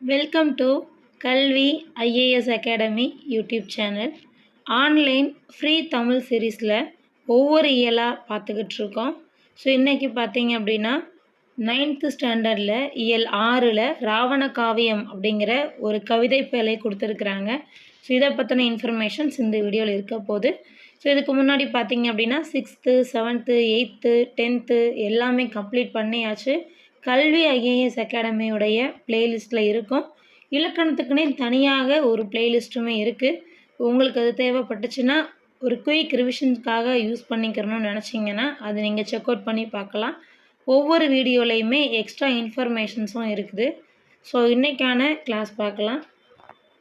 Welcome to கல்வி IAS academy YouTube channel. Online free Tamil சீரீஸில் ஒவ்வொரு இயலாக பார்த்துக்கிட்டு இருக்கோம். ஸோ இன்றைக்கி பார்த்தீங்க அப்படின்னா 9th ஸ்டாண்டர்டில் இயல் 6ல் ராவண காவியம் அப்படிங்கிற ஒரு கவிதை பேழை கொடுத்துருக்குறாங்க. ஸோ இதை பற்றின இன்ஃபர்மேஷன்ஸ் இந்த வீடியோவில் இருக்க போகுது. ஸோ இதுக்கு முன்னாடி பார்த்தீங்க அப்படின்னா 6th 7th 8th 10th எல்லாமே கம்ப்ளீட் பண்ணியாச்சு. கல்வி ஐஏஎஸ் அகாடமியுடைய பிளேலிஸ்ட்டில் இருக்கும். இலக்கணத்துக்குன்னே தனியாக ஒரு பிளேலிஸ்ட்டுமே இருக்குது. உங்களுக்கு அது தேவைப்பட்டுச்சுன்னா ஒரு குயிக் ரிவிஷனுக்காக யூஸ் பண்ணிக்கிறணும்னு நினச்சிங்கன்னா அது நீங்கள் செக் அவுட் பண்ணி பார்க்கலாம். ஒவ்வொரு வீடியோலையுமே எக்ஸ்ட்ரா இன்ஃபர்மேஷன்ஸும் இருக்குது. ஸோ இன்றைக்கான கிளாஸ் பார்க்கலாம்.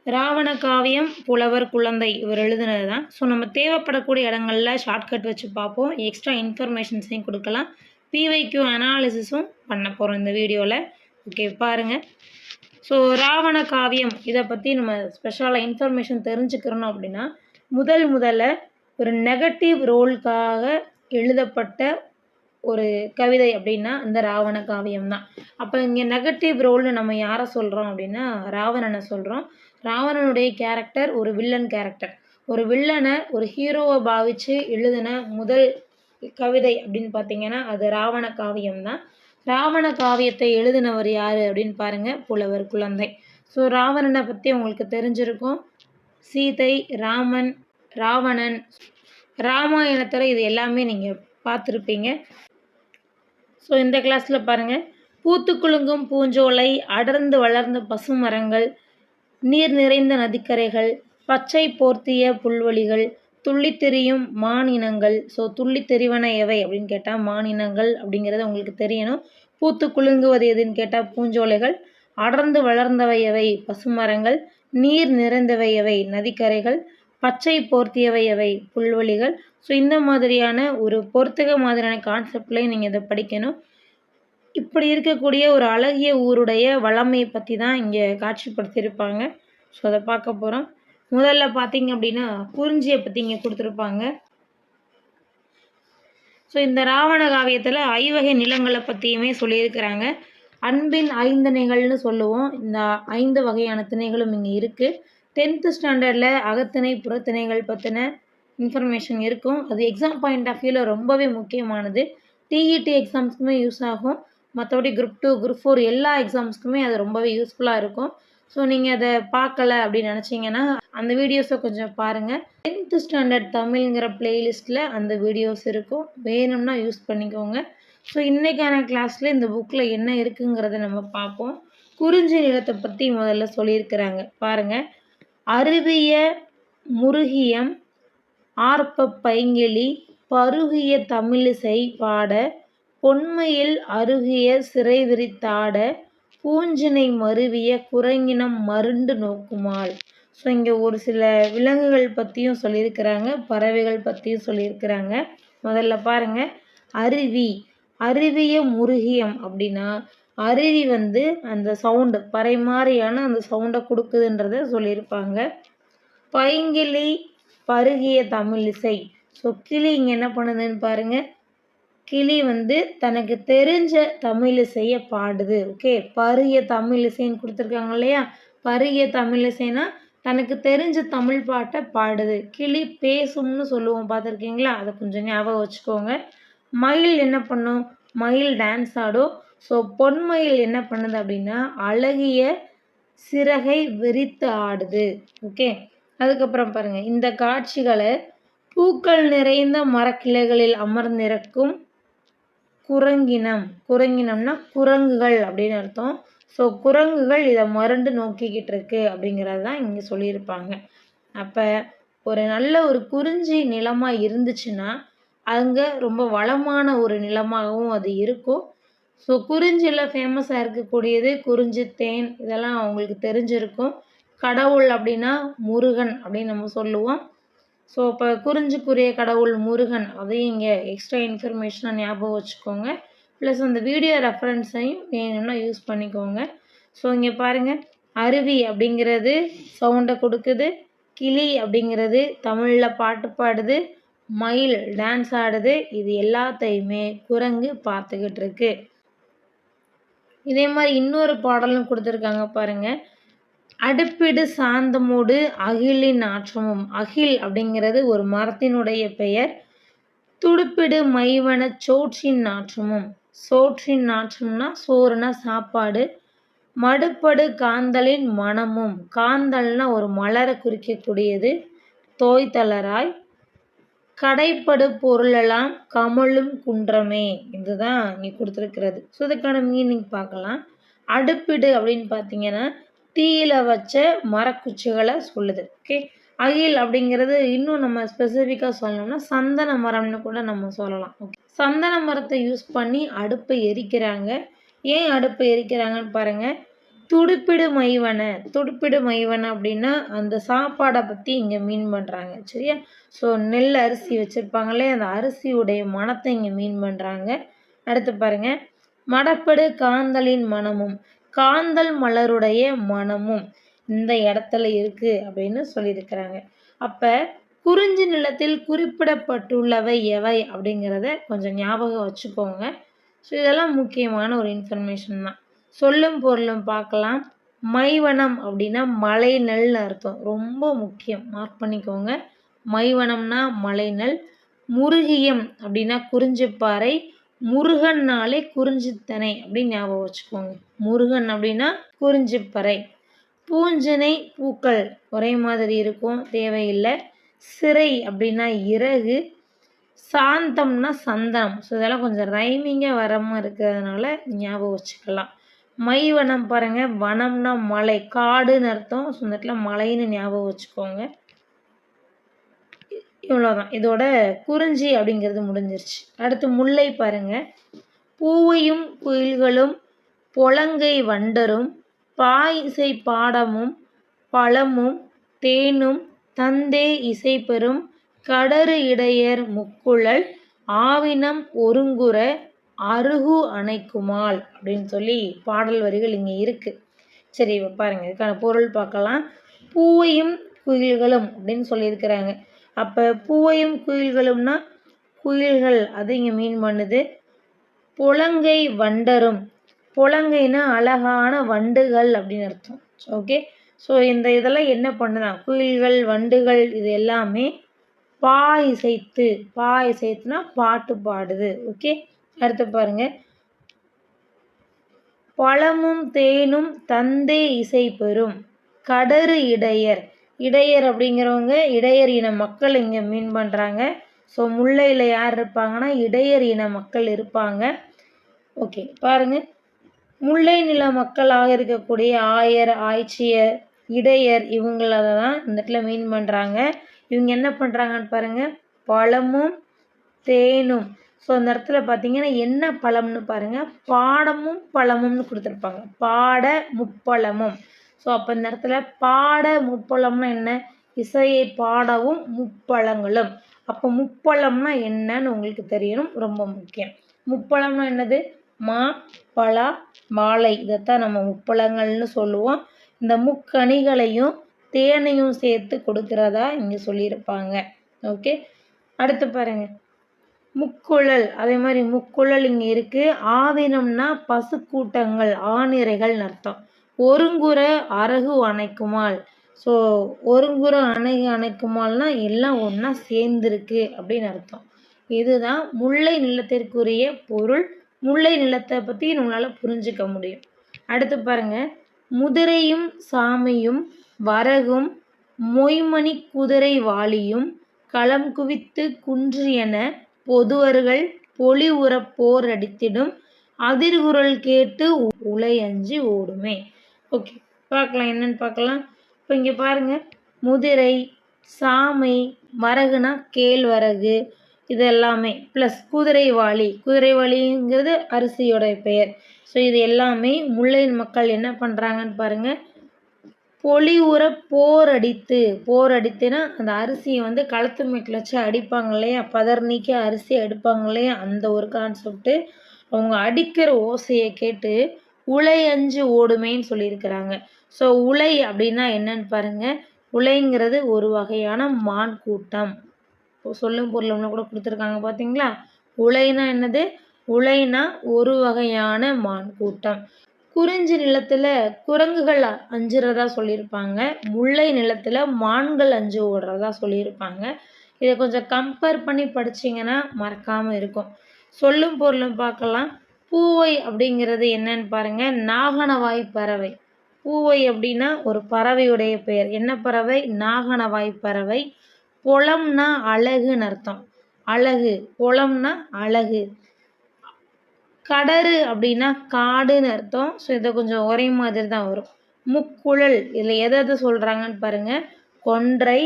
ராவண காவியம் புலவர் குழந்தை இவர் எழுதுனது தான். ஸோ நம்ம தேவைப்படக்கூடிய இடங்களில் ஷார்ட்கட் வச்சு பார்ப்போம். எக்ஸ்ட்ரா இன்ஃபர்மேஷன்ஸையும் கொடுக்கலாம். பிவைக்யூ அனாலிசிஸும் பண்ண போகிறோம் இந்த வீடியோவில். ஓகே பாருங்கள். ஸோ ராவண காவியம் இதை பற்றி நம்ம ஸ்பெஷலாக இன்ஃபர்மேஷன் தெரிஞ்சுக்கிறோம் அப்படின்னா முதல்ல ஒரு நெகட்டிவ் ரோலுக்காக எழுதப்பட்ட ஒரு கவிதை அப்படின்னா இந்த ராவண காவியம் தான். அப்போ இங்கே நெகட்டிவ் ரோல்னு நம்ம யாரை சொல்கிறோம் அப்படின்னா ராவணனை சொல்கிறோம். ராவணனுடைய கேரக்டர் ஒரு வில்லன் கேரக்டர். ஒரு வில்லனை ஒரு ஹீரோவை பாவித்து எழுதின முதல் கவிதை அப்படின்னு பார்த்தீங்கன்னா அது ராவண காவியம் தான். ராவண காவியத்தை எழுதினவர் யார் அப்படின்னு பாருங்கள், புலவர் குழந்தை. ஸோ ராவணனை பற்றி உங்களுக்கு தெரிஞ்சிருக்கும். சீதை, ராமன், ராவணன், ராமாயணத்தில் இது எல்லாமே நீங்கள் பார்த்துருப்பீங்க. ஸோ இந்த கிளாஸில் பாருங்கள், பூத்து குலுங்கும் பூஞ்சோலை, அடர்ந்து வளர்ந்த பசுமரங்கள், நீர் நிறைந்த நதிக்கரைகள், பச்சை போர்த்திய புல்வெளிகள், துள்ளித்தெரியும் மானினங்கள். ஸோ துள்ளித்தெரிவன எவை அப்படின்னு கேட்டால் மானினங்கள் அப்படிங்கிறது உங்களுக்கு தெரியணும். பூத்து குலுங்குவது எதுன்னு கேட்டால் பூஞ்சோலைகள், அடர்ந்து வளர்ந்தவை எவை பசுமரங்கள், நீர் நிறைந்தவை எவை நதிக்கரைகள், பச்சை போர்த்தியவை எவை புல்வெளிகள். ஸோ இந்த மாதிரியான ஒரு பொறுத்துக மாதிரியான கான்செப்ட்லேயும் நீங்கள் இதை படிக்கணும். இப்படி இருக்கக்கூடிய ஒரு அழகிய ஊருடைய வளமையை பற்றி தான் இங்கே காட்சிப்படுத்தியிருப்பாங்க. ஸோ அதை பார்க்க போகிறோம். முதல்ல பார்த்தீங்க அப்படின்னா குறிஞ்சியை பற்றி இங்கே கொடுத்துருப்பாங்க. ஸோ இந்த ராவண காவியத்தில் ஐவகை நிலங்களை பற்றியுமே சொல்லியிருக்கிறாங்க. அன்பின் 5 திணைகள்னு சொல்லுவோம். இந்த 5 வகையான திணைகளும் இங்கே இருக்குது. 10th ஸ்டாண்டர்டில் அகத்திணை புறத்திணைகள் பற்றின இன்ஃபர்மேஷன் இருக்கும். அது எக்ஸாம் பாயிண்ட் ஆஃப் வியூவில் ரொம்பவே முக்கியமானது. டிஇடி எக்ஸாம்ஸ்க்குமே யூஸ் ஆகும். மற்றபடி குரூப் 2 குரூப் 4 எல்லா எக்ஸாம்ஸ்க்குமே அது ரொம்பவே யூஸ்ஃபுல்லாக இருக்கும். ஸோ நீங்கள் அதை பார்க்கல அப்படின்னு நினச்சிங்கன்னா அந்த வீடியோஸை கொஞ்சம் பாருங்கள். 10th ஸ்டாண்டர்ட் தமிழ்ங்கிற பிளேலிஸ்ட்டில் அந்த வீடியோஸ் இருக்கும். வேணும்னா யூஸ் பண்ணிக்கோங்க. ஸோ இன்றைக்கான கிளாஸில் இந்த புக்கில் என்ன இருக்குங்கிறத நம்ம பார்ப்போம். குறிஞ்சி நிலத்தை பற்றி முதல்ல சொல்லியிருக்கிறாங்க பாருங்கள். அருவிய முருகியம் ஆர்ப்ப பைங்கிளி பருகிய தமிழிசை பாட பொன்மையில் அருகிய சிறை விரித்தாட பூஞ்சினை மருவிய குரங்கினம் மருண்டு நோக்குமாள். ஸோ இங்கே ஒரு சில விலங்குகள் பற்றியும் சொல்லியிருக்கிறாங்க, பறவைகள் பற்றியும் சொல்லியிருக்கிறாங்க. முதல்ல பாருங்கள், அருவிய முருகியம் அப்படின்னா அருவி அந்த சவுண்டு பறை மாதிரியான அந்த சவுண்டை கொடுக்குதுன்றத சொல்லியிருப்பாங்க. பைங்கிளி பருகிய தமிழிசை. ஸோ கிளி இங்கே என்ன பண்ணுதுன்னு பாருங்கள். கிளி தனக்கு தெரிஞ்ச தமிழிசையை பாடுது. ஓகே, பருகிய தமிழிசைன்னு கொடுத்துருக்காங்க இல்லையா. பருகிய தமிழிசைனா தனக்கு தெரிஞ்ச தமிழ் பாட்டை பாடுது. கிளி பேசும்னு சொல்லுவோம், பார்த்துருக்கீங்களா? அதை கொஞ்சம் ஞாபகம் வச்சுக்கோங்க. மயில் என்ன பண்ணும்? மயில் டான்ஸ் ஆடும். ஸோ பொன்மயில் என்ன பண்ணுது அப்படின்னா அழகிய சிறகை விரித்து ஆடுது. ஓகே, அதுக்கப்புறம் பாருங்கள், இந்த காட்சிகளை பூக்கள் நிறைந்த மரக்கிளைகளில் அமர்ந்திருக்கும் குரங்கினம்னா குரங்குகள் அப்படின்னு அர்த்தம். ஸோ குரங்குகள் இதை மருண்டு நோக்கிக்கிட்டு இருக்கு அப்படிங்கிறது தான் இங்கே சொல்லியிருப்பாங்க. அப்போ ஒரு நல்ல ஒரு குறிஞ்சி நிலமாக இருந்துச்சுன்னா அங்கே ரொம்ப வளமான ஒரு நிலமாகவும் அது இருக்கும். ஸோ குறிஞ்சியில் ஃபேமஸாக இருக்கக்கூடியது குறிஞ்சி தேன், இதெல்லாம் அவங்களுக்கு தெரிஞ்சிருக்கும். கடவுள் அப்படின்னா முருகன் அப்படின்னு நம்ம சொல்லுவோம். ஸோ இப்போ குறிஞ்சிக்குரிய கடவுள் முருகன், அதையும் இங்கே எக்ஸ்ட்ரா இன்ஃபர்மேஷனாக ஞாபகம் வச்சுக்கோங்க. ப்ளஸ் அந்த வீடியோ ரெஃபரன்ஸையும் வேணும்னா யூஸ் பண்ணிக்கோங்க. ஸோ இங்கே பாருங்கள், அருவி அப்படிங்கிறது சவுண்டை கொடுக்குது, கிளி அப்படிங்கிறது தமிழில் பாட்டு பாடுது, மயில் டான்ஸ் ஆடுது. இது எல்லாத்தையுமே குரங்கு பார்த்துக்கிட்டு இருக்கு. இதே மாதிரி இன்னொரு பாடலும் கொடுத்துருக்காங்க பாருங்கள். அடுப்பிடு சாந்தமோடு அகிலின் நாற்றமும். அகில் அப்படிங்கிறது ஒரு மரத்தினுடைய பெயர். துடுப்பிடு மைவனச் சோற்றின் நாற்றமும். சோற்றின் நாற்றம்னா சோறுனா சாப்பாடு. மடுப்படு காந்தலின் மணமும். காந்தல்னா ஒரு மலரை குறிக்கக்கூடியது. தோய்தளராய். கடைப்படு பொருளெல்லாம் கமழும் குன்றமே. இதுதான் இங்கே கொடுத்துருக்கிறது. ஸோ இதுக்கான மீனிங் பார்க்கலாம். அடுப்பிடு அப்படின்னு பார்த்தீங்கன்னா தீயில வச்ச மரக்குச்சிகளை சொல்லுது. ஓகே. அகில் அப்படிங்கிறது இன்னும் நம்ம ஸ்பெசிஃபிக்காக சொல்லணும்னா சந்தன மரம்னு கூட நம்ம சொல்லலாம். ஓகே. சந்தன மரத்தை யூஸ் பண்ணி அடுப்பை எரிக்கிறாங்க. ஏன் அடுப்பை எரிக்கிறாங்கன்னு பாருங்கள். துடுப்பிடு மைவனை. துடுப்பிடு மைவனை அப்படின்னா அந்த சாப்பாடை பற்றி இங்கே மீன் பண்ணுறாங்க. சரியா? ஸோ நெல் அரிசி வச்சுருப்பாங்களே அந்த அரிசியுடைய மணத்தை இங்கே மீன் பண்ணுறாங்க. அடுத்து பாருங்கள். மடப்படு காந்தலின் மணமும். காந்தல் மலருடைய மணமும் இந்த இடத்துல இருக்குது அப்படின்னு சொல்லியிருக்கிறாங்க. அப்போ குறிஞ்சி நிலத்தில் குறிப்பிடப்பட்டுள்ளவை எவை அப்படிங்கிறத கொஞ்சம் ஞாபகம் வச்சுக்கோங்க. ஸோ இதெல்லாம் முக்கியமான ஒரு இன்ஃபர்மேஷன் தான். சொல்லும் பொருளும் பார்க்கலாம். மைவனம் அப்படின்னா மலை நெல்னு அர்த்தம். ரொம்ப முக்கியம், மார்க் பண்ணிக்கோங்க. மைவனம்னா மலை நெல். முருகியம் அப்படின்னா குறிஞ்சிப்பாறை. முருகன்னாலே குறிஞ்சித்தனை அப்படின்னு ஞாபகம் வச்சுக்கோங்க. முருகன் அப்படின்னா குறிஞ்சிப்பறை. பூஞ்சினை பூக்கள் ஒரே மாதிரி இருக்கும், தேவையில்லை. சிறை அப்படின்னா இறகு. சாந்தம்னா சந்தனம். ஸோ இதெல்லாம் கொஞ்சம் ரைமிங்காக வரமாக இருக்கிறதுனால ஞாபகம் வச்சுக்கலாம். மைவனம் பாருங்கள். வனம்னா மலை, காடுன்னு அர்த்தம். ஸோ இந்த இடத்துல மலைன்னு ஞாபகம் வச்சுக்கோங்க. இவ்வளோதான். இதோட குறிஞ்சி அப்படிங்கிறது முடிஞ்சிருச்சு. அடுத்து முல்லை பாருங்கள். பூவையும் குயில்களும் பொலங்கை வண்டரும் பாயிசை பாடமும் பழமும் தேனும் தந்தே இசை பெறும் கடறு இடையர் முக்குழல் ஆவினம் ஒருங்குற அருகு அணைக்குமால் அப்படின்னு சொல்லி பாடல் வரிகள் இங்கே இருக்குது. சரி பாருங்கள், இதுக்கான பொருள் பார்க்கலாம். பூவையும் குயில்களும் அப்படின்னு சொல்லியிருக்கிறாங்க. அப்போ பூவையும் குயில்களும்னா குயில்கள் அது இங்கே மீன் பண்ணுது. பொலங்கை வண்டரும். பொலங்கைனா அழகான வண்டுகள் அப்படின்னு அர்த்தம். ஓகே. ஸோ இதெல்லாம் என்ன பண்ணுதான், குயில்கள் வண்டுகள் இது எல்லாமே பா இசைத்து. பா இசைத்துனா பாட்டு பாடுது. ஓகே. அடுத்து பாருங்க. பழமும் தேனும் தந்தே இசை பெறும் கடறு இடையர். இடையர் அப்படிங்கிறவங்க இடையர் இன மக்கள் இங்கே மீன் பண்ணுறாங்க. ஸோ முல்லையில் யார் இருப்பாங்கன்னா இடையர் இன மக்கள் இருப்பாங்க. ஓகே பாருங்கள். முல்லை நில மக்களாக இருக்கக்கூடிய ஆயர், ஆய்ச்சியர், இடையர் இவங்கள தான் இந்த இடத்துல மீன் பண்ணுறாங்க. இவங்க என்ன பண்ணுறாங்கன்னு பாருங்கள். பழமும் தேனும். ஸோ அந்த இடத்துல பார்த்தீங்கன்னா என்ன பழம்னு பாருங்கள். பாடமும் பழமும்னு கொடுத்துருப்பாங்க. பாட முப்பழமும். ஸோ அப்போ இந்த இடத்துல பாட முப்பழம்னா என்ன, இசையை பாடவும் முப்பழங்களும். அப்போ முப்பழம்னா என்னன்னு உங்களுக்கு தெரியணும், ரொம்ப முக்கியம். முப்பழம்னா என்னது, மா பலா வாழை, இதைத்தான் நம்ம முப்பழங்கள்னு சொல்லுவோம். இந்த முக்கனிகளையும் தேனையும் சேர்த்து கொடுக்கிறதா இங்கே சொல்லியிருப்பாங்க. ஓகே. அடுத்து பாருங்க. முக்குழல், அதே மாதிரி முக்குழல் இங்கே இருக்குது. ஆவினம்னா பசுக்கூட்டங்கள், ஆணிரைகள்னு அர்த்தம். ஒருங்குற அரகு அணைக்குமால். ஸோ ஒருங்குற அணைக்குமால்னா எல்லாம் ஒன்றா சேர்ந்துருக்கு அப்படின்னு அர்த்தம். இதுதான் முல்லை நிலத்திற்குரிய பொருள். முல்லை நிலத்தை பற்றி நம்மளால் புரிஞ்சிக்க முடியும். அடுத்து பாருங்கள். முதிரையும் சாமியும் வரகும் மொய்மணி குதிரை வாளியும் களம் குவித்து குன்றியன பொதுவர்கள் பொலி உற போர் அடித்திடும் அதிர்குரல் கேட்டு உலை அஞ்சி ஓடுமே. ஓகே பார்க்கலாம், என்னன்னு பார்க்கலாம். இப்போ இங்கே பாருங்கள். முதிரை, சாமை, வரகுனா கேழ்வரகு, இது எல்லாமே ப்ளஸ் குதிரைவாளி. குதிரைவாளிங்கிறது அரிசியோட பெயர். ஸோ இது எல்லாமே முல்லை மக்கள் என்ன பண்ணுறாங்கன்னு பாருங்கள். பொலி உற போர் அடித்து. போர் அடித்துனா அந்த அரிசியை வந்து களத்து மேட்டில் வச்சு அடிப்பாங்க இல்லையா, பதர் நீக்கி அரிசி எடுப்பாங்க இல்லையா, அந்த ஒரு கான்செப்ட்டு. அவங்க அடிக்கிற ஓசையை கேட்டு உலை அஞ்சு ஓடுமேன்னு சொல்லியிருக்கிறாங்க. ஸோ உலை அப்படின்னா என்னன்னு பாருங்கள். உலைங்கிறது ஒரு வகையான மான் கூட்டம். சொல்லும் பொருளும் கூட கொடுத்துருக்காங்க பார்த்தீங்களா. உலைனா என்னது, உலைனா ஒரு வகையான மான் கூட்டம். குறிஞ்சி நிலத்தில் குரங்குகள் அஞ்சுறதா சொல்லியிருப்பாங்க. முல்லை நிலத்தில் மான்கள் அஞ்சு ஓடுறதா சொல்லியிருப்பாங்க. இதை கொஞ்சம் கம்பேர் பண்ணி படிச்சிங்கன்னா மறக்காமல் இருக்கும். சொல்லும் பொருளும் பார்க்கலாம். பூவை அப்படிங்கிறது என்னன்னு பாருங்கள். நாகனவாய் பறவை. பூவை அப்படின்னா ஒரு பறவையுடைய பெயர். என்ன பறவை? நாகனவாய் பறவை. பொலம்னா அழகுன்னு அர்த்தம். அழகு. பொலம்னா அழகு. கடறு அப்படின்னா காடுன்னு அர்த்தம். ஸோ இதை கொஞ்சம் ஒரே மாதிரி தான் வரும். முக்குழல் இதில் எதை சொல்கிறாங்கன்னு பாருங்கள். கொன்றை,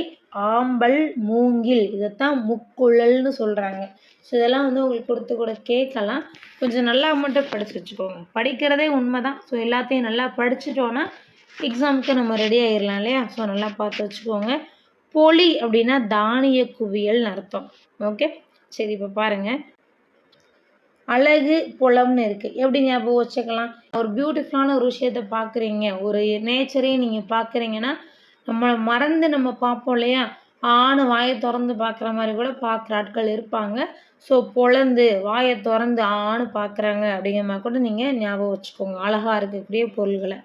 ஆம்பல், மூங்கில் இதைத்தான் முக்குழல்னு சொல்கிறாங்க. ஸோ இதெல்லாம் வந்து உங்களுக்கு கொடுத்து கூட கேட்கலாம். கொஞ்சம் நல்லா மட்டும் படித்து வச்சுக்கோங்க. படிக்கிறதே உண்மை தான். ஸோ எல்லாத்தையும் நல்லா படிச்சுட்டோன்னா எக்ஸாமுக்கு நம்ம ரெடி ஆகிடலாம் இல்லையா? ஸோ நல்லா பார்த்து வச்சுக்கோங்க. பொலி அப்படின்னா தானிய குவியல்னு அர்த்தம். ஓகே, சரி, இப்போ பாருங்கள். அழகு, பொலம்னு இருக்குது. எப்படி ஞாபகம் வச்சுக்கலாம்? ஒரு பியூட்டிஃபுல்லான ஒரு விஷயத்தை பார்க்குறீங்க, ஒரு நேச்சரையும் நீங்கள் பார்க்குறீங்கன்னா நம்மளை மறந்து நம்ம பார்ப்போம் இல்லையா? ஆணு வாயை திறந்து பார்க்குற மாதிரி கூட பார்க்குற ஆட்கள் இருப்பாங்க. ஸோ பொலந்து வாயை திறந்து ஆணு பார்க்குறாங்க அப்படிங்கிற மாதிரி கூட நீங்கள் ஞாபகம் வச்சுக்கோங்க, அழகாக இருக்கக்கூடிய பொருள்களை.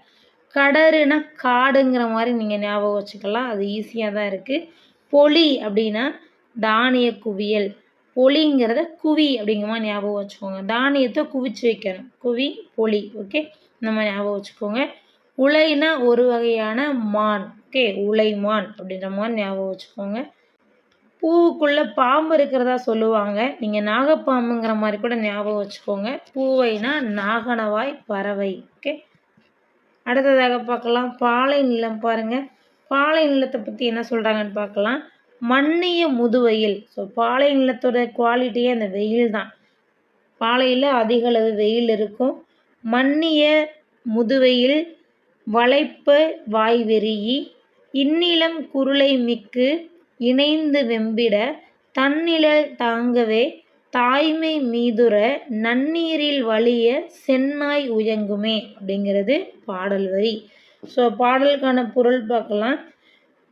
கடறுனா காடுங்கிற மாதிரி நீங்கள் ஞாபகம் வச்சுக்கலாம். அது ஈஸியாக தான் இருக்குது. பொலி அப்படின்னா தானிய குவியல். பொலிங்கிறத குவி அப்படிங்கிற மாதிரி ஞாபகம் வச்சுக்கோங்க. தானியத்தை குவிச்சு வைக்கணும். குவி, பொலி. ஓகே, நம்ம ஞாபகம் வச்சுக்கோங்க. உலைனா ஒரு வகையான மான். ஓகே, உலைமான் அப்படின்ற மாதிரி ஞாபகம் வச்சுக்கோங்க. பூவுக்குள்ளே பாம்பு இருக்கிறதா சொல்லுவாங்க. நீங்கள் நாகப்பாம்புங்கிற மாதிரி கூட ஞாபகம் வச்சுக்கோங்க. பூவைனா நாகனவாய் பறவை. ஓகே, அடுத்ததாக பார்க்கலாம். பாலை நிலம் பாருங்கள். பாலை நிலத்தை பற்றி என்ன சொல்கிறாங்கன்னு பார்க்கலாம். மன்னிய முதுவெயில். ஸோ பாலை நிலத்தோட குவாலிட்டியே அந்த வெயில் தான். பாலையில் அதிக அளவு வெயில் இருக்கும். மன்னிய முதுவெயில், வளைப்ப வாய்வெறியி, இந்நிலம் குருளை மிக்கு இணைந்து வெம்பிட, தன்னிழல் தாங்கவே தாய்மை மீதுற, நன்னீரில் வலிய செந்நாய் உயங்குமே அப்படிங்கிறது பாடல் வரி. ஸோ பாடலுக்கான பொருள் பார்க்கலாம்.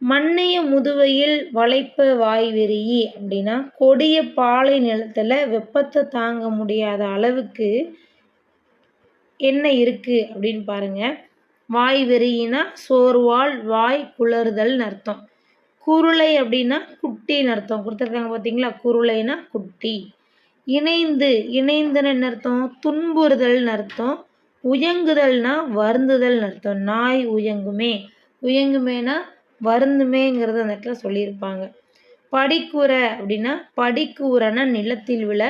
மன்னிய முதுவையில் வளைப்ப வாய்வெறியி அப்படின்னா கொடிய பாலை நிலத்தில் வெப்பத்தை தாங்க முடியாத அளவுக்கு என்ன இருக்குது அப்படின்னு பாருங்கள். வாய்வெறியினா சோர்வால் வாய் குளறுதல்னு அர்த்தம். குருளை அப்படின்னா குட்டின்னு அர்த்தம். கொடுத்துருக்காங்க பார்த்தீங்களா? குருளைனா குட்டி. இணைந்து, இணைந்துன்னு என்ன அர்த்தம்? துன்புறுதல்னு அர்த்தம். உயங்குதல்னா வருந்துதல்னு அர்த்தம். நாய் உயங்குமே. உயங்குமேனா வருந்துமேங்கிறது அந்த இடத்துல சொல்லியிருப்பாங்க. படிக்கூரை அப்படின்னா படிக்கூரைனா நிலத்தில் விழ.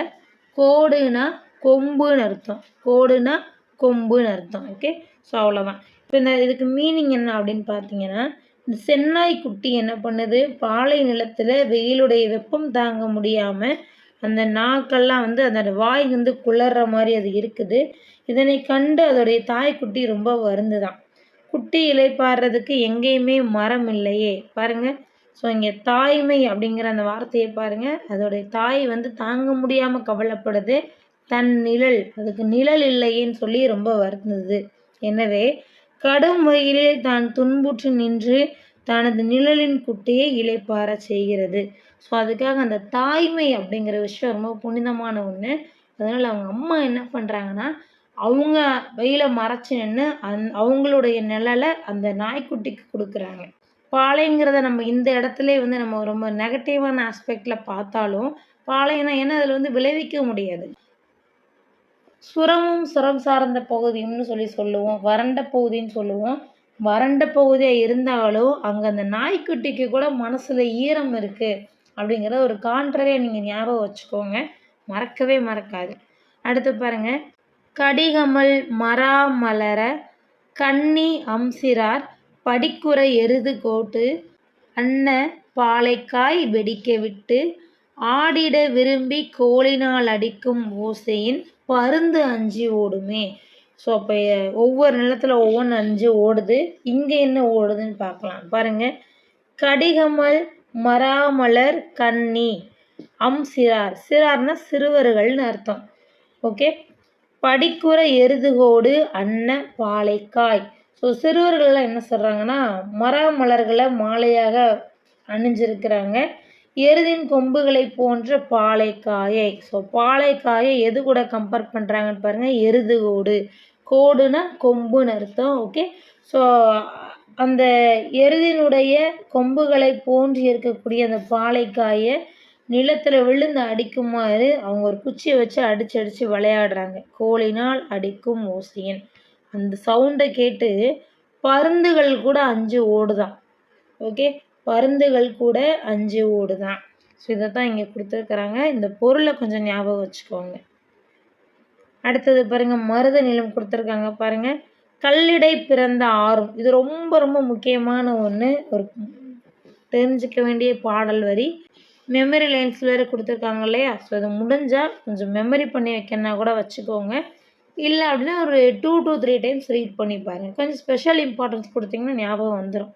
கோடுனா கொம்புன்னு அர்த்தம். கோடுனா கொம்புன்னு அர்த்தம். ஓகே, ஸோ அவ்வளோதான். இப்போ இதுக்கு மீனிங் என்ன அப்படின்னு பார்த்தீங்கன்னா, இந்த செந்நாய் குட்டி என்ன பண்ணுது? பாலை நிலத்தில் வெயிலுடைய வெப்பம் தாங்க முடியாமல் அந்த நாக்கெல்லாம் வந்து அதோட வாய் வந்து குளர்ற மாதிரி அது இருக்குது. இதனை கண்டு அதோடைய தாய்க்குட்டி ரொம்ப வருந்துதான். குட்டி இளைப்பாடுறதுக்கு எங்கேயுமே மரம் இல்லையே. பாருங்கள். ஸோ இங்கே தாய்மை அப்படிங்கிற அந்த வார்த்தையை பாருங்கள். அதோடைய தாய் வந்து தாங்க முடியாமல் கவலைப்படுது. தன் நிழல், அதுக்கு நிழல் இல்லையேன்னு சொல்லி ரொம்ப வருந்தது. எனவே கடும் வெயிலில் தான் துன்புற்று நின்று தனது நிழலின் குட்டியை இளைப்பாற செய்கிறது. ஸோ அதுக்காக அந்த தாய்மை அப்படிங்கிற விஷயம் ரொம்ப புனிதமான ஒன்று. அதனால் அவங்க அம்மா என்ன பண்ணுறாங்கன்னா, அவங்க வெயில மறைச்சி நின்று அவங்களுடைய நிழலை அந்த நாய்க்குட்டிக்கு கொடுக்குறாங்க. பாலைங்கிறத நம்ம இந்த இடத்துல வந்து நம்ம ரொம்ப நெகட்டிவான ஆஸ்பெக்டில் பார்த்தாலும், பாலைனா ஏன்னா அதில் வந்து விளைவிக்க முடியாது. சுரமும் சுரம் சார்ந்த பகுதியும்னு சொல்லுவோம். வறண்ட பகுதின்னு சொல்லுவோம். வறண்ட பகுதியாக இருந்தாலும் அங்கே அந்த நாய்க்குட்டிக்கு கூட மனசில் ஈரம் இருக்குது அப்படிங்கிற ஒரு கான்ட்ரரியை நீங்கள் ஞாபகம் வச்சுக்கோங்க. மறக்கவே மறக்காது. அடுத்து பாருங்கள். கடிகமல் மராமலர கன்னி அம்சிரார் படிக்குறை எருது கோட்டு அன்ன பாலைக்காய் வெடிக்க விட்டு ஆடிட விரும்பி கோலினால் அடிக்கும் ஓசையின் பருந்து அஞ்சி ஓடுமே. ஸோ அப்போ ஒவ்வொரு நிலத்தில் ஒவ்வொன்று அஞ்சு ஓடுது. இங்கே என்ன ஓடுதுன்னு பார்க்கலாம். பாருங்கள். கடிகமல் மராமலர் கன்னி அம்சிரார். சிறார்னா சிறுவர்கள்னு அர்த்தம். ஓகே. படிக்குறை எருதுகோடு அன்ன பாலைக்காய். ஸோ சிறுவர்கள்லாம் என்ன சொல்கிறாங்கன்னா மராமலர்களை மாலையாக அணிஞ்சிருக்கிறாங்க. எருதின் கொம்புகளை போன்ற பாலைக்காயை. ஸோ பாலைக்காயை எது கூட கம்பேர் பண்ணுறாங்கன்னு பாருங்கள்? எருதுகோடு. கோடுனா கொம்புன்னு அர்த்தம். ஓகே. ஸோ அந்த எருதினுடைய கொம்புகளை போன்று இருக்கக்கூடிய அந்த பாலைக்காயை நிலத்தில் விழுந்து அடிக்குமாறு அவங்க ஒரு குச்சியை வச்சு அடித்து அடித்து விளையாடுறாங்க. கோலினால் அடிக்கும் ஓசையன். அந்த சவுண்டை கேட்டு பருந்துகள் கூட அஞ்சு ஓடுதான். ஓகே. பருந்துகள் கூட அஞ்சு ஓடுதான். ஸோ இதை தான் இங்கே கொடுத்துருக்குறாங்க. இந்த பொருளை கொஞ்சம் ஞாபகம் வச்சுக்கோங்க. அடுத்தது பாருங்கள், மருத நிலம் கொடுத்துருக்காங்க பாருங்கள். கல்லிடை பிறந்த ஆறும். இது ரொம்ப ரொம்ப முக்கியமான ஒன்று, ஒரு தெரிஞ்சிக்க வேண்டிய பாடல் வரி. மெமரி லைன்ஸ் வேறு கொடுத்துருக்காங்க இல்லையா? ஸோ அது முடிஞ்சால் கொஞ்சம் மெமரி பண்ணி வைக்கணுன்னா கூட வச்சுக்கோங்க. இல்லை அப்படின்னா ஒரு 2 to 3 டைம்ஸ் ரீட் பண்ணி பாருங்கள். கொஞ்சம் ஸ்பெஷல் இம்பார்ட்டன்ஸ் கொடுத்தீங்கன்னா ஞாபகம் வந்துடும்.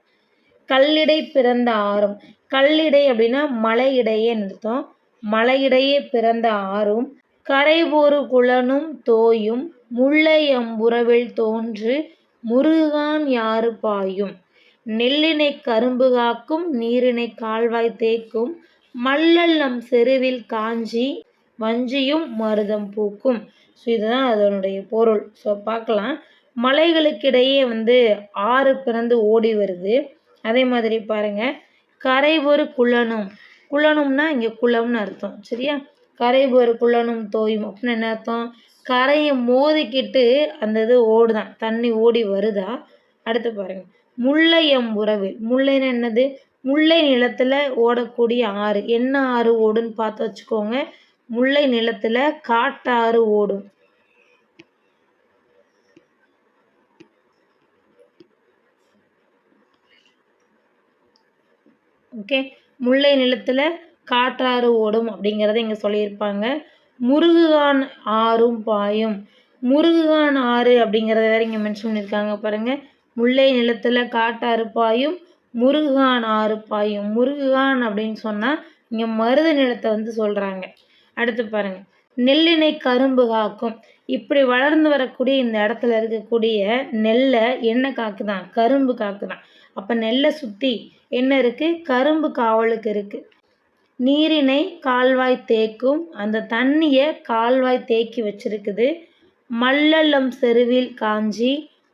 கல்லிடை பிறந்த ஆறும். கல்லிடை அப்படின்னா மலையிடையே அர்த்தம். மலையிடையே பிறந்த ஆறும் கரைபோரு குளனும் தோயும் முல்லை அம்புறவில் தோன்று முருகான் யாறு பாயும் நெல்லினை கரும்பு காக்கும் நீரினை கால்வாய் தேக்கும் மல்லல் நம் செருவில் காஞ்சி வஞ்சியும் மருதம் பூக்கும். ஸோ இதுதான் அதனுடைய பொருள். ஸோ பார்க்கலாம். மலைகளுக்கிடையே ஆறு பிறந்து ஓடி வருது. அதே மாதிரி பாருங்கள், கரைபொரு குளனும். குளனும்னா இங்கே குளம்னு அர்த்தம். சரியா? கரைபொரு குளனும் தோயும் அப்படின்னு என்ன அர்த்தம்? கரையை மோதிக்கிட்டு அந்த இது ஓடுதான், தண்ணி ஓடி வருதா. அடுத்து பாருங்கள், முல்லை அம்புறவில். முல்லைன்னு என்னது? முல்லை நிலத்தில் ஓடக்கூடிய ஆறு. என்ன ஆறு ஓடுன்னு பார்த்து வச்சுக்கோங்க. முல்லை நிலத்தில் காட்டாறு ஓடும். ஓகே. முல்லை நிலத்தில் காட்டாறு ஓடும் அப்படிங்கிறத இங்கே சொல்லியிருப்பாங்க. முருகுகான் ஆறும் பாயும். முருகுகான் ஆறு அப்படிங்கிறத வேற இங்கே மென்ஷன் பண்ணியிருக்காங்க பாருங்கள். முல்லை நிலத்தில் காட்டாறு பாயும், முருகுகான் ஆறு பாயும். முருகுகான் அப்படின்னு சொன்னால் இங்கே மருத நிலத்தை சொல்கிறாங்க. அடுத்து பாருங்கள், நெல்லினை கரும்பு காக்கும். இப்படி வளர்ந்து வரக்கூடிய இந்த இடத்துல இருக்கக்கூடிய நெல்லை என்ன காக்குதான்? கரும்பு காக்குதான். அப்போ நெல்லை சுற்றி என்ன இருக்குது? கரும்பு காவலுக்கு இருக்குது. நீரினை கால்வாய் தேக்கும். அந்த தண்ணியை கால்வாய் தேக்கி வச்சிருக்குது. மல்லலம் செருவில் காஞ்சி.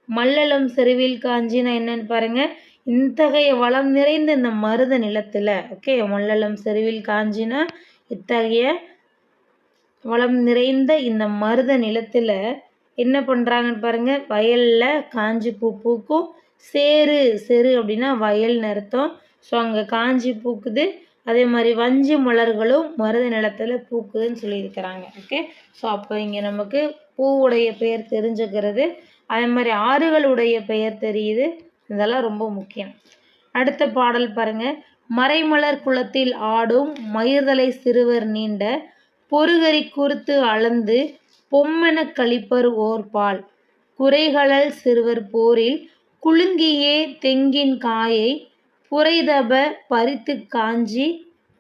மல்லலம் செருவில் காஞ்சின்னா என்னன்னு பாருங்கள். இத்தகைய வளம் நிறைந்த இந்த மருத நிலத்தில், ஓகே, மல்லலம் செருவில் காஞ்சினா இத்தகைய வளம் நிறைந்த இந்த மருத நிலத்தில் என்ன பண்ணுறாங்கன்னு பாருங்கள். வயலில் காஞ்சி பூ பூக்கும். சேரு, செரு அப்படின்னா வயல்னு அர்த்தம். ஸோ அங்கே காஞ்சி பூக்குது. அதே மாதிரி வஞ்சி மலர்களும் மருத நிலத்தில் பூக்குதுன்னு சொல்லியிருக்கிறாங்க. ஓகே. ஸோ அப்போ இங்கே நமக்கு பூவுடைய பெயர் தெரிஞ்சுக்கிறது, அதே மாதிரி ஆறுகளுடைய பெயர் தெரியுது. இதெல்லாம் ரொம்ப முக்கியம். அடுத்த பாடல் பாருங்கள். மறைமலர் குளத்தில் ஆடும் மயிர்தலை சிறுவர் நீண்ட பொறுகரி குறுத்து அளந்து பொம்மென கழிப்பர் ஓர்பால் குறைகளல் சிறுவர் போரில் குலுங்கியே தெங்கின் காயை புரைதப பறித்து காஞ்சி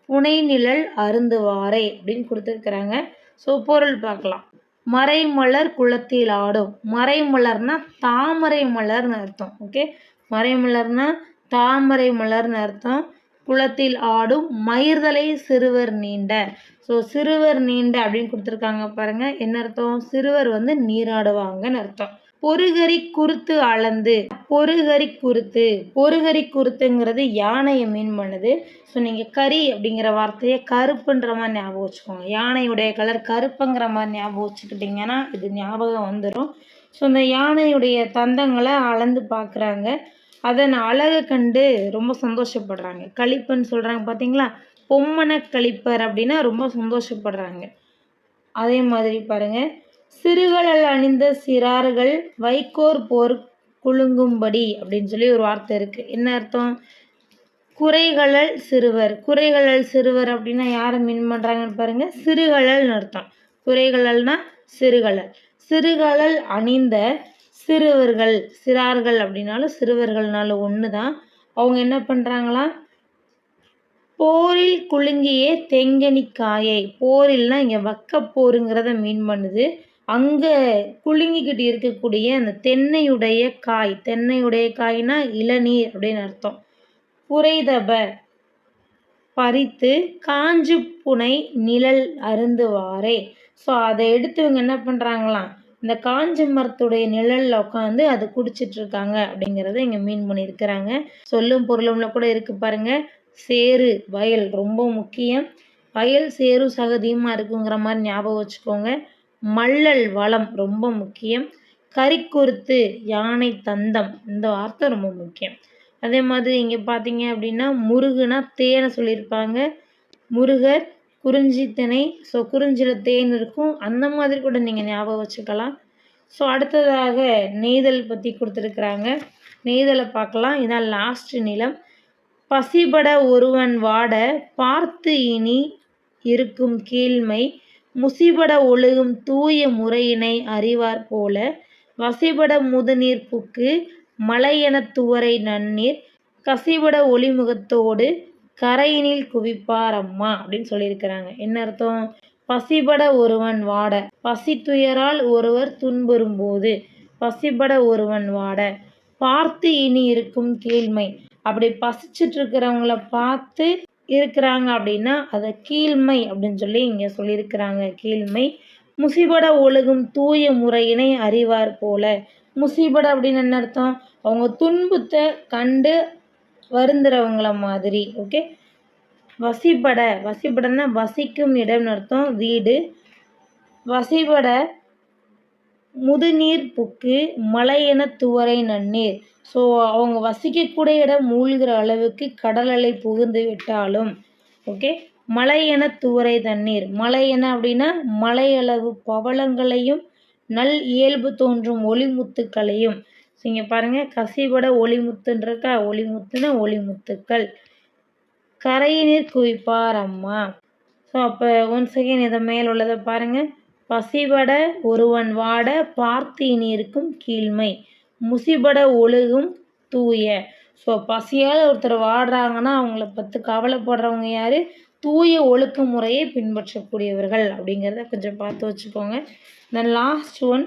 புனைநிழல் அருந்துவாரை அப்படின்னு கொடுத்துருக்குறாங்க. ஸோ பொருள் பார்க்கலாம். மறைமலர் குளத்தில் ஆடும். மறைமலர்னா தாமரை மலர்னு அர்த்தம். ஓகே. மறைமலர்னா தாமரை மலர்னு அர்த்தம். குளத்தில் ஆடும் மயிர்தலை சிறுவர் நீண்ட. ஸோ சிறுவர் நீண்ட அப்படின்னு கொடுத்துருக்காங்க பாருங்கள். என்ன அர்த்தம்? சிறுவர் நீராடுவாங்கன்னு அர்த்தம். பொறுகரி குறுத்து அளந்து. பொறுகரி குறுத்து. பொறுகரி குறுத்துங்கிறது யானையை மீன் பண்ணுது. ஸோ நீங்கள் கரி அப்படிங்கிற வார்த்தையை கருப்புன்ற மாதிரி ஞாபகம் வச்சுக்கோங்க. யானையுடைய கலர் கருப்புங்கிற மாதிரி ஞாபகம் வச்சுக்கிட்டிங்கன்னா இது ஞாபகம் வந்துடும். ஸோ இந்த யானையுடைய தந்தங்களை அளந்து பார்க்குறாங்க. அதன் அழகை கண்டு ரொம்ப சந்தோஷப்படுறாங்க. கழிப்புன்னு சொல்கிறாங்க பார்த்தீங்களா? பொம்மன கழிப்பர் அப்படின்னா ரொம்ப சந்தோஷப்படுறாங்க. அதே மாதிரி பாருங்கள், சிறுகளல் அணிந்த சிறார்கள் வைக்கோர் போர் குலுங்கும்படி அப்படின்னு சொல்லி ஒரு வார்த்தை இருக்குது. என்ன அர்த்தம்? குறைகளல் சிறுவர். குறைகளல் சிறுவர் அப்படின்னா யாரை மீன் பண்ணுறாங்கன்னு பாருங்கள். சிறுகளல்னு அர்த்தம். குறைகளல்னா சிறுகளல். சிறுகளல் அணிந்த சிறுவர்கள். சிறார்கள் அப்படின்னாலும் சிறுவர்கள்னாலும் ஒன்று தான். அவங்க என்ன பண்ணுறாங்களாம்? போரில் குலுங்கியே தெங்கனிக்காயை. போரில்னா இங்கே வக்கப்போருங்கிறத மீன் பண்ணுது. அங்கே குலுங்கிக்கிட்டு இருக்கக்கூடிய அந்த தென்னையுடைய காய். தென்னையுடைய காய்னா இளநீர் அப்படின்னு அர்த்தம். புரைதப பறித்து காஞ்சு புனை நிழல் அருந்துவாரே. ஸோ அதை எடுத்து இவங்க என்ன பண்ணுறாங்களாம்? இந்த காஞ்ச மரத்துடைய நிழலில் உட்காந்து அது குடிச்சிட்டு இருக்காங்க அப்படிங்கிறத இங்கே மீன் பண்ணியிருக்கிறாங்க. சொல்லும் பொருளும்ல கூட இருக்கு பாருங்க. சேறு வயல் ரொம்ப முக்கியம். வயல் சேரு சகதியுமா இருக்குங்கிற மாதிரி ஞாபகம் வச்சுக்கோங்க. மள்ளல் வளம் ரொம்ப முக்கியம். கரிக்குருத்து யானை தந்தம் இந்த வார்த்தை ரொம்ப முக்கியம். அதே மாதிரி இங்கே பார்த்தீங்க அப்படின்னா முருகுனா தேனை சொல்லியிருப்பாங்க. முருகர் குறிஞ்சி திணை. ஸோ குறிஞ்சியில் தேன் இருக்கும். அந்த மாதிரி கூட நீங்கள் ஞாபகம் வச்சுக்கலாம். ஸோ அடுத்ததாக நெய்தல் பற்றி கொடுத்துருக்குறாங்க. நெய்தலை பார்க்கலாம். இதான் லாஸ்ட் நிலம். பசிபட ஒருவன் வாட பார்த்து இனி இருக்கும் கீழ்மை முசிபட ஒழுகும் தூய முறையினை அறிவார் போல வசிபட முதுநீர் புக்கு மலையெனத் துவரை நன்னீர் கசிபட ஒளிமுகத்தோடு கரையினில் குவிப்பார் அம்மா அப்படின்னு சொல்லியிருக்கிறாங்க. என்ன அர்த்தம்? பசிபட ஒருவன் வாட, பசி துயரால் ஒருவர் துன்புறும் போது பசிபட ஒருவன் வாட, பார்த்து இனி இருக்கும் கீழ்மை, அப்படி பசிச்சுட்டு இருக்கிறவங்கள பார்த்து இருக்கிறாங்க அப்படின்னா அதை கீழ்மை அப்படின்னு சொல்லி இங்கே சொல்லியிருக்கிறாங்க. கீழ்மை. முசிபட ஒழுகும் தூய முறையினை அறிவார் போல. முசிபட அப்படின்னு என்ன அர்த்தம்? அவங்க துன்பத்தை கண்டு வருந்துறவங்கள மாதிரி. ஓகே. வசிபட, வசிபடன்னா வசிக்கும் இடம்னு அர்த்தம், வீடு. வசிபட முதுநீர் புக்கு மலையென துவரை நன்னீர். ஸோ அவங்க வசிக்கக்கூடிய இடம் மூழ்கிற அளவுக்கு கடல் அலை புகுந்து விட்டாலும் ஓகே. மலையென துவரை தண்ணீர். மலையென அப்படின்னா மலையளவு பவளங்களையும் நல் இயல்பு தோன்றும் ஒளிமுத்துக்களையும். ஸோ இங்கே பாருங்கள், கசிபட ஒளிமுத்துன்றக்கா, ஒளிமுத்துனா ஒளிமுத்துக்கள். கரையினிர் குவிப்பார் அம்மா. ஸோ அப்போ ஒன்ஸ் அகெயின் இதை மேல் உள்ளதை பாருங்கள். பசிபட ஒருவன் வாட பார்த்து இனி இருக்கும் கீழ்மை முசிபட ஒழுகும் தூய. ஸோ பசியால் ஒருத்தர் வாடுறாங்கன்னா அவங்கள பற்றி கவலைப்படுறவங்க யார்? தூய ஒழுக்க முறையை பின்பற்றக்கூடியவர்கள் அப்படிங்கிறத கொஞ்சம் பார்த்து வச்சுக்கோங்க. தென் லாஸ்ட் ஒன்,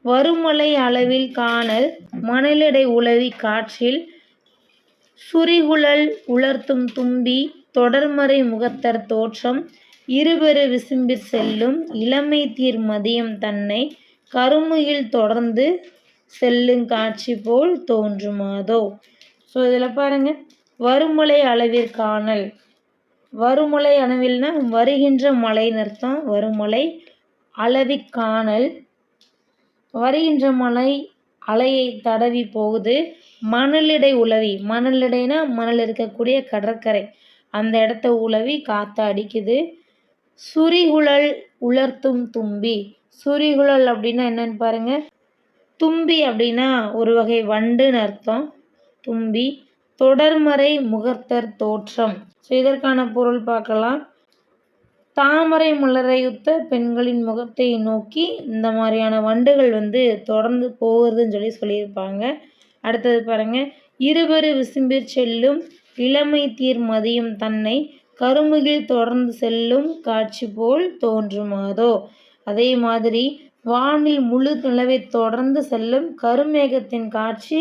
வருமலை அளவில் காணல் மணலிடை உளவி காற்றில் சுரிகுழல் உலர்த்தும் தும்பி தொடர்மறை முகத்தர் தோற்றம் இருபெரு விசும்பிற் செல்லும் இளமை தீர் மதியம் தன்னை கருமுகில் தொடர்ந்து செல்லுங் காட்சி போல் தோன்றுமாதோ. ஸோ இதில் பாருங்கள், வருமலை அளவிற்காணல். வருமலை அளவில்னா வருகின்ற மலைன்னு அர்த்தம். வருமலை அளவிற்காணல், வருகின்ற மலை அலையை தடவி போகுது. மணலிடை உலவி, மணலிடைனா மணல் இருக்கக்கூடிய கடற்கரை, அந்த இடத்த உலவி காற்று அடிக்குது. சுரிகுழல் உலர்த்தும் தும்பி. சுரிகுழல் அப்படின்னா என்னன்னு பாருங்கள். தும்பி அப்படின்னா ஒரு வகை வண்டுன்னு அர்த்தம். தும்பி. தொடர்மறை முகத்தர் தோற்றம். ஸோ இதற்கான பொருள் பார்க்கலாம். தாமரை மலரையுத்த பெண்களின் முகத்தை நோக்கி இந்த மாதிரியான வண்டுகள் தொடர்ந்து போகுதுன்னு சொல்லியிருப்பாங்க. அடுத்தது பாருங்கள், இருபெரு விசும்பிற் செல்லும் இளமை தீர் மதியம் தன்னை கருமுகில் தொடர்ந்து செல்லும் காட்சி போல் தோன்றுமாதோ. அதே மாதிரி வானில் முழு நிலவை தொடர்ந்து செல்லும் கருமேகத்தின் காட்சி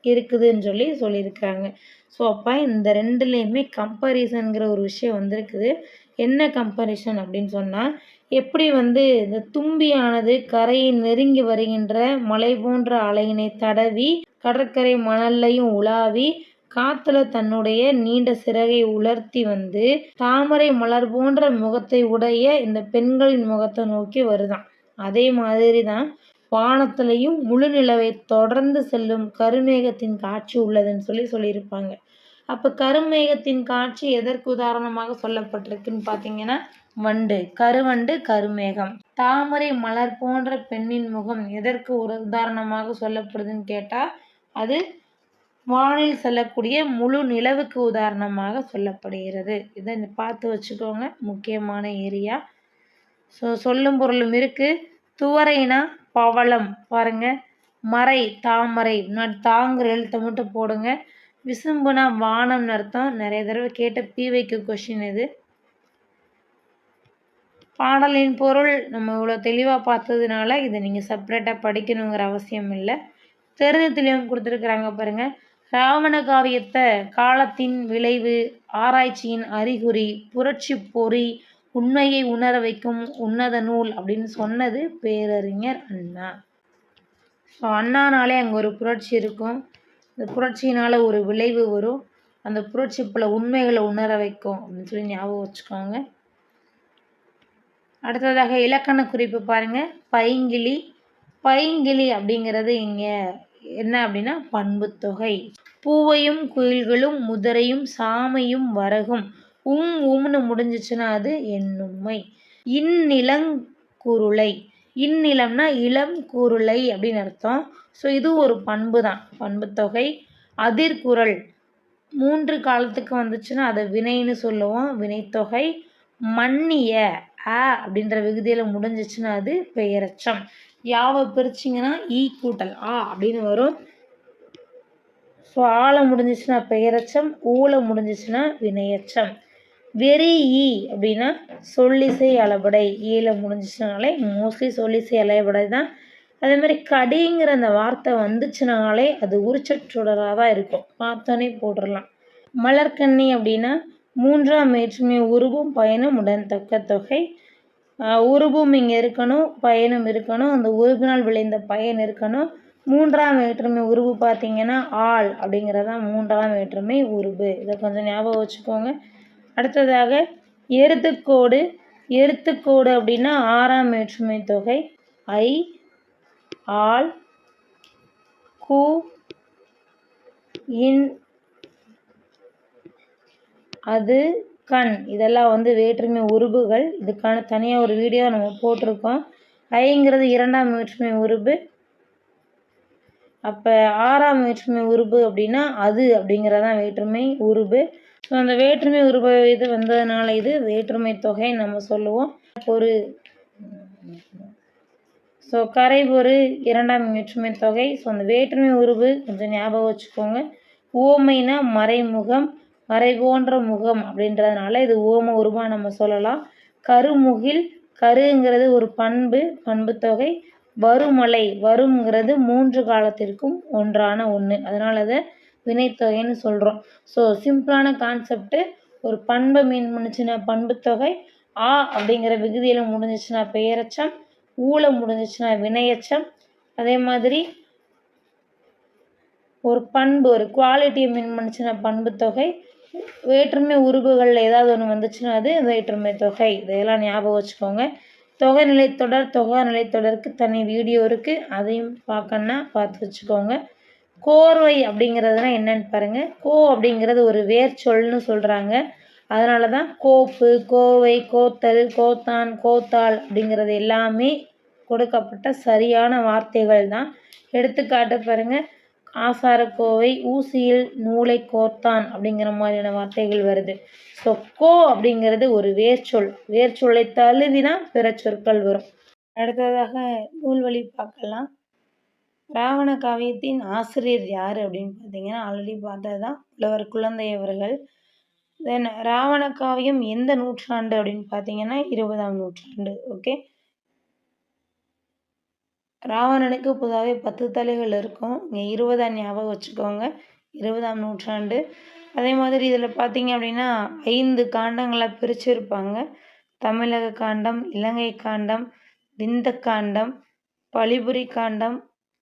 இருக்குதுன்னு சொல்லியிருக்காங்க. ஸோ அப்போ இந்த ரெண்டுலேயுமே கம்பேரிசன்கிற ஒரு விஷயம் வந்திருக்குது. என்ன கம்பேரிசன் அப்படின்னு சொன்னால், எப்படி இந்த தும்பியானது கரையை நெருங்கி வருகின்ற மலை போன்ற அலையினை தடவி கடற்கரை மணல்லையும் உலாவி காத்துல தன்னுடைய நீண்ட சிறகை உலர்த்தி தாமரை மலர் போன்ற முகத்தை உடைய இந்த பெண்களின் முகத்தை நோக்கி வருதான். அதே மாதிரி தான் வானத்திலையும் முழு நிலவை தொடர்ந்து செல்லும் கருமேகத்தின் காட்சி உள்ளதுன்னு சொல்லியிருப்பாங்க. அப்போ கருமேகத்தின் காட்சி எதற்கு உதாரணமாக சொல்லப்பட்டிருக்குன்னு பார்த்தீங்கன்னா, வண்டு, கருவண்டு, கருமேகம். தாமரை மலர் போன்ற பெண்ணின் முகம் எதற்கு ஒரு உதாரணமாக சொல்லப்படுதுன்னு கேட்டால், அது வானில் செல்லக்கூடிய முழு நிலவுக்கு உதாரணமாக சொல்லப்படுகிறது. இதை பார்த்து வச்சுக்கோங்க, முக்கியமான ஏரியா. ஸோ சொல்லும் பொருளும் இருக்குது. துவரைனா பவளம் பாருங்க. மறை தாமரை, தாங்குற எழுத்தை மட்டும் போடுங்க. விசும்புனா வானம்னு அர்த்தம். நிறைய தடவை கேட்ட பிவைக்கு கொஷின் இது. பாடலின் பொருள் நம்ம இவ்வளோ தெளிவாக பார்த்ததுனால இதை நீங்கள் செப்பரேட்டாக படிக்கணுங்கிற அவசியம் இல்லை. தெரிஞ்ச தெளிவாக கொடுத்துருக்குறாங்க பாருங்கள். ராவண காவியத்தை காலத்தின் விளைவு, ஆராய்ச்சியின் அறிகுறி, புரட்சி பொறி, உண்மையை உணர வைக்கும் உன்னத நூல் அப்படின்னு சொன்னது பேரறிஞர் அண்ணா. ஸோ அண்ணானாலே அங்கே ஒரு புரட்சி இருக்கும். அந்த புரட்சியினால் ஒரு விளைவு வரும். அந்த புரட்சி பல உண்மைகளை உணர வைக்கும் அப்படின்னு சொல்லி ஞாபகம் வச்சுக்கோங்க. அடுத்ததாக இலக்கண குறிப்பு பாருங்கள். பைங்கிளி. பைங்கிளி அப்படிங்கிறது இங்கே என்ன அப்படின்னா பண்புத்தொகை. பூவையும் குயில்களும் முதரையும் சாமையும் வரகும் உம்னு முடிஞ்சிச்சுன்னா அது எண்ணுமை. இந்நிலங்குருளை. இந்நிலம்னா இளம் குருளை அப்படின்னு அர்த்தம். ஸோ இது ஒரு பண்பு தான், பண்புத்தொகை. அதிர்குரல் 3 காலத்துக்கு வந்துச்சுன்னா அதை வினைன்னு சொல்லுவோம், வினைத்தொகை. மன்னிய அப்படின்ற விகுதியில் முடிஞ்சிச்சுன்னா அது பெயரச்சம். யாவை பிரிச்சிங்கன்னா ஈ கூட்டல் ஆ அப்படின்னு வரும். ஸோ ஆல முடிஞ்சிச்சுன்னா பெயரச்சம், ஊல முடிஞ்சிச்சுன்னா வினையச்சம். வெறி ஈ அப்படின்னா சொல்லிசை அளபடை. ஈல முடிஞ்சிச்சுனாலே மோஸ்ட்லி சொல்லிசை அளபடை தான். அதே மாதிரி கடிங்கிற அந்த வார்த்தை வந்துச்சுனாலே அது உரிச்சொற்றொடராக தான் இருக்கும், பார்த்தோன்னே போட்டுடலாம். மலர்கண்ணி அப்படின்னா 3ஆம் வேற்றுமை உருவும் பயனும் உடன் தக்க தொகை. உருவும் இங்கே இருக்கணும், பயனும் இருக்கணும், அந்த உருவினால் விளைந்த பயன் இருக்கணும். 3ஆம் வேற்றுமை உருவு பார்த்தீங்கன்னா ஆள் அப்படிங்கிறதான் 3ஆம் வேற்றுமை உருவு. இதை கொஞ்சம் ஞாபகம் வச்சுக்கோங்க. அடுத்ததாக எருத்துக்கோடு. எருத்துக்கோடு அப்படின்னா 6ஆம் வேற்றுமை தொகை. ஐ, ஆள், கு, இன், அது, கண் இதெல்லாம் வந்து வேற்றுமை உருபுகள். இதுக்கான தனியாக ஒரு வீடியோ நம்ம போட்டிருக்கோம். ஐங்கிறது 2ஆம் வேற்றுமை உருபு. அப்போ 6ஆம் வேற்றுமை உருபு அப்படின்னா அது அப்படிங்கிறதான் வேற்றுமை உருபு. ஸோ அந்த வேற்றுமை உருபு இது வந்ததுனால இது வேற்றுமை தொகைன்னு நம்ம சொல்லுவோம். ஒரு ஸோ கரைபொரு 2ஆம் வேற்றுமை தொகை. ஸோ அந்த வேற்றுமை உருபு கொஞ்சம் ஞாபகம் வச்சுக்கோங்க. ஓமைனா மறைமுகம், மறை போன்ற முகம் அப்படின்றதுனால இது ஓம உருவாக நம்ம சொல்லலாம். கருமுகில். கருங்கிறது ஒரு பண்பு, பண்புத்தொகை. வருமலை. வருங்கிறது 3 காலத்திற்கும் ஒன்றான ஒன்று, அதனால அதை வினைத்தொகைன்னு சொல்கிறோம். ஸோ சிம்பிளான கான்செப்ட்டு. ஒரு பண்பை மீன் பண்ணுச்சுன்னா பண்புத்தொகை. ஆ அப்படிங்கிற விகுதியில் முடிஞ்சிச்சுன்னா பெயரச்சம், ஊல முடிஞ்சிச்சுன்னா வினையச்சம். அதே மாதிரி ஒரு பண்பு ஒரு குவாலிட்டியை மீன் பண்ணுச்சுன்னா பண்புத்தொகை. வேற்றுமை உருபுகளில் ஏதாவது ஒன்று வந்துச்சுன்னா அது வேற்றுமை தொகை. இதையெல்லாம் ஞாபகம் வச்சுக்கோங்க. தொகை நிலைத்தொடர், தொகை நிலைத்தொடருக்கு தனி வீடியோ இருக்குது, அதையும் பார்க்கணுன்னா பார்த்து வச்சுக்கோங்க. கோர்வை அப்படிங்கிறதுனா என்னன்னு பாருங்கள். கோ அப்படிங்கிறது ஒரு வேர்ச்சொல்னு சொல்கிறாங்க. அதனால தான் கோப்பு, கோவை, கோத்தல், கோத்தான், கோத்தாள் அப்படிங்கிறது எல்லாமே கொடுக்கப்பட்ட சரியான வார்த்தைகள் தான். எடுத்துக்காட்டு பாருங்கள். ஆசாரக்கோவை, ஊசியில் நூலை கோர்த்தான் அப்படிங்கிற மாதிரியான வார்த்தைகள் வருது. ஸோ கோ அப்படிங்கிறது ஒரு வேர்ச்சொல். வேர்ச்சொல்லை தழுவி தான் பிற சொற்கள் வரும். அடுத்ததாக நூல்வழி பார்க்கலாம். ராவண காவியத்தின் ஆசிரியர் யார் அப்படின்னு பார்த்தீங்கன்னா ஆல்ரெடி பார்த்தது தான், புலவர் குழந்தை அவர்கள். தென் ராவண காவியம் எந்த நூற்றாண்டு அப்படின்னு பார்த்தீங்கன்னா 20ஆம் நூற்றாண்டு. ஓகே. ராவணனுக்கு பொதுவாகவே 10 தலைகள் இருக்கும். இங்கே 20 ஞாபகம் வச்சுக்கோங்க. 20ஆம் நூற்றாண்டு. அதே மாதிரி இதில் பார்த்தீங்க அப்படின்னா 5 காண்டங்களாக பிரிச்சிருப்பாங்க. தமிழக காண்டம், இலங்கை காண்டம், விந்த காண்டம், பழிபுரி காண்டம்,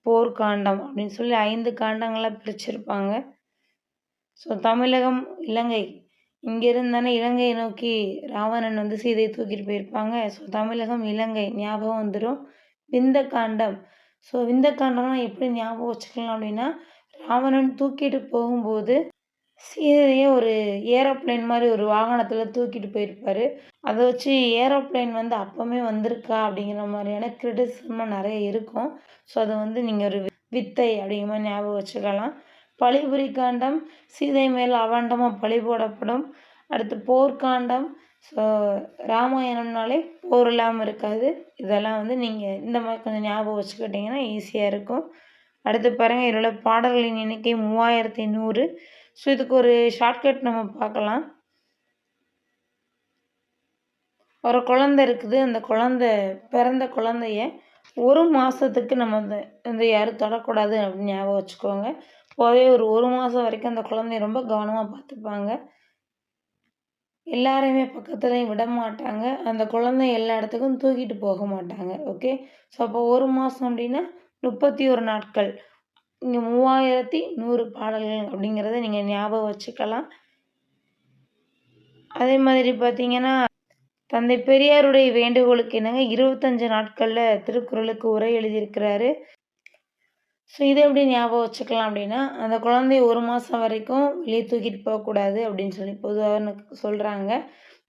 போர்க்காண்டம் அப்படின்னு சொல்லி 5 காண்டங்களாக பிரிச்சிருப்பாங்க. ஸோ தமிழகம், இலங்கை இங்கேருந்து தானே இலங்கையை நோக்கி ராவணன் வந்து சீதையை தூக்கிட்டு போயிருப்பாங்க. ஸோ தமிழகம், இலங்கை ஞாபகம் வந்துடும். விந்த காண்டம். ஸோ விந்த காண்டம்னா எப்படி ஞாபகம் வச்சுக்கலாம் அப்படின்னா, ராவணன் தூக்கிட்டு போகும்போது சீதையை ஒரு ஏரோப்ளைன் மாதிரி ஒரு வாகனத்தில் தூக்கிட்டு போயிருப்பார். அதை வச்சு ஏரோப்ளைன் வந்து அப்போவுமே வந்திருக்கா அப்படிங்கிற மாதிரியான கிரிட்டிசிசமாக நிறைய இருக்கும். ஸோ அதை வந்து நீங்கள் ஒரு வித்தை அப்படிங்கிற மாதிரி ஞாபகம் வச்சுக்கலாம். பழிபுரி காண்டம், சீதை மேல் அவாண்டமாக பழி போடப்படும். அடுத்து போர்க்காண்டம். ஸோ ராமாயணம்னாலே போர் இல்லாமல் இருக்காது. இதெல்லாம் வந்து நீங்கள் இந்த மாதிரி கொஞ்சம் ஞாபகம் வச்சுக்கிட்டிங்கன்னா ஈஸியாக இருக்கும். அடுத்து பாருங்கள், இதில் உள்ள பாடல்களின் எண்ணிக்கை 3100. ஸோ இதுக்கு ஒரு ஷார்ட்கட் நம்ம பார்க்கலாம். ஒரு குழந்தை இருக்குது. அந்த பிறந்த குழந்தைய 1 மாதத்துக்கு நம்ம வந்து யாரும் தொடக்கூடாது அப்படின்னு ஞாபகம் வச்சுக்கோங்க. பொதுவே ஒரு மாதம் வரைக்கும் அந்த குழந்தைய ரொம்ப கவனமாக பார்த்துப்பாங்க. எல்லாரையுமே பக்கத்துலேயும் விட மாட்டாங்க. அந்த குழந்தை எல்லா இடத்துக்கும் தூக்கிட்டு போக மாட்டாங்க. ஓகே. ஸோ அப்போ 1 மாதம் அப்படின்னா 31 நாட்கள். இங்க 3100 பாடல்கள் அப்படிங்கிறத நீங்க ஞாபகம் வச்சுக்கலாம். அதே மாதிரி பார்த்தீங்கன்னா, தந்தை பெரியாருடைய வேண்டுகோளுக்கு இணங்க 25 நாட்கள்ல திருக்குறளுக்கு உரை எழுதியிருக்கிறாரு. ஸோ இத எப்படி ஞாபகம் வச்சுக்கலாம் அப்படின்னா, அந்த குழந்தைய 1 மாசம் வரைக்கும் வெளிய தூக்கிட்டு போகக்கூடாது அப்படின்னு சொல்லி பொதுவா சொல்றாங்க.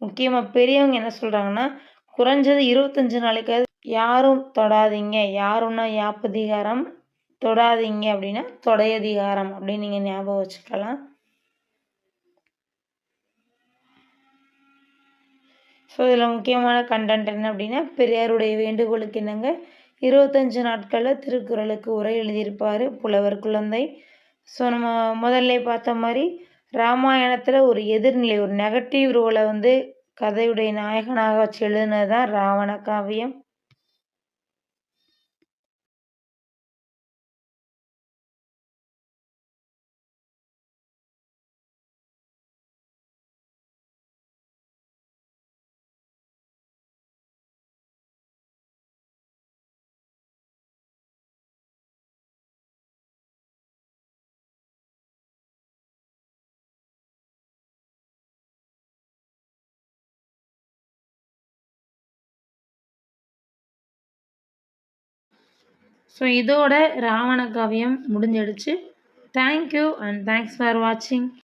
முக்கியமா பெரியவங்க என்ன சொல்றாங்கன்னா, குறைஞ்சது 25 நாளைக்காவது யாரும் தொடாதீங்க. யாரும்னா யாப்பதிகாரம், தொடாதீங்க அப்படின்னா தொடையதிகாரம் அப்படின்னு நீங்க ஞாபகம் வச்சுக்கலாம். ஸோ இதில முக்கியமான கன்டென்ட் என்ன அப்படின்னா, பெரியாருடைய வேண்டுகோளுக்கு இணங்க 25 நாட்கள்ல திருக்குறளுக்கு உரை எழுதியிருப்பாரு புலவர் குழந்தை. ஸோ நம்ம முதல்லே பார்த்த மாரி, ராமாயணத்தில ஒரு எதிர்நிலை, ஒரு நெகட்டிவ் ரோல வந்து கதையுடைய நாயகனாக வச்சு எழுதினது தான் ராவண காவியம். ஸோ இதோட ராவண காவியம் முடிஞ்சிடுச்சு. Thank you and thanks for வாட்சிங்.